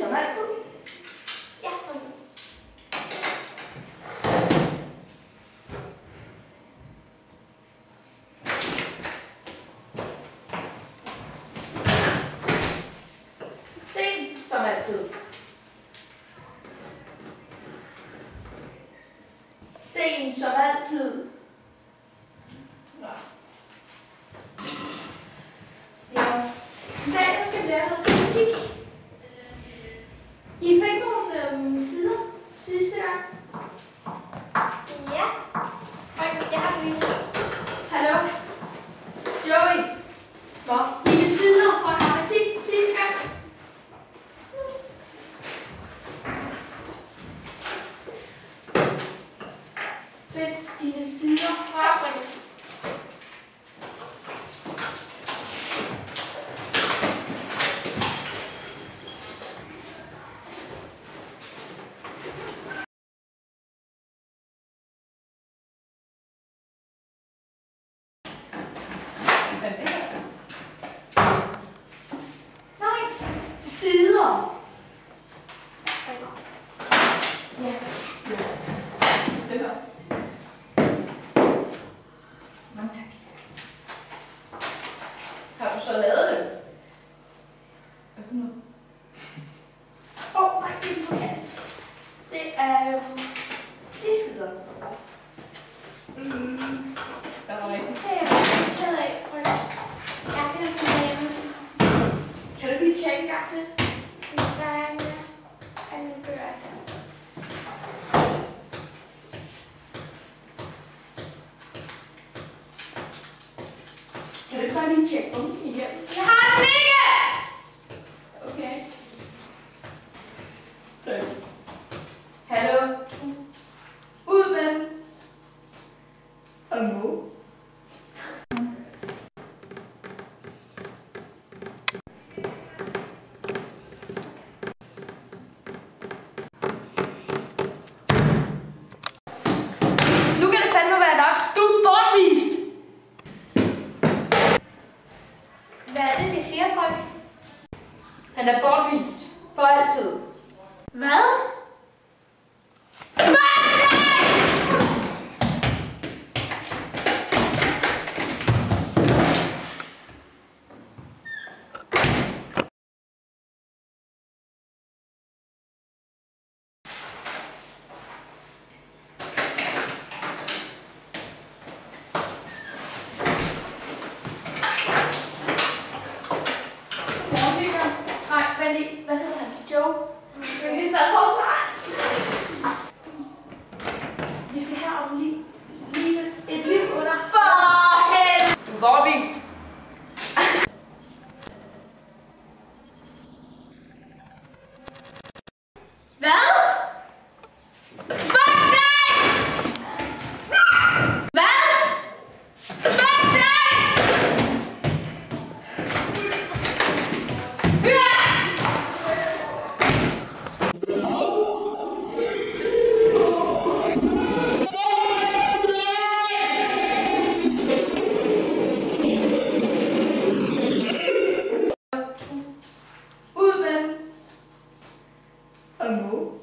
som altid. Ja, frøken. Sen som altid. Sen som altid. Nå. Ja. I dag skal vi lære noget politik. I fik nogle sider sidste gang. Ja. Frøken, jeg har lige. Hallo? Joey. Hvor? Dine sider fra grammatik sidste gang. Find dine sider fra frøken. Nej, sider. Ja, jo. Det her. Mange tak. Har du så lavet det? Hvad for noget? Nej, det er forkert. Det er de sider. Hvad var det? Det er jeg ked af, frøken. Jeg kan ikke blive hjemme. Kan du lige tjekke en gang til? Der er en bøger her. Kan du ikke bare lige tjekke dem igennem? Jeg har den ikke! Okay. Tak. Hallo? Ud med den. Hallo? Nu kan det fandme være nok. Du er bortvist. Hvad er det, de siger, frøken? Han er bortvist. For altid. Hvad? Nej, vent lige. Hvad hedder han? Joe? Skal vi lige starte forfra? Vi skal have om et liv under. For helvede! Du er bortvist. Hvad? Fuck dig! Hvad? Fuck dig! Ud med den. Hallo?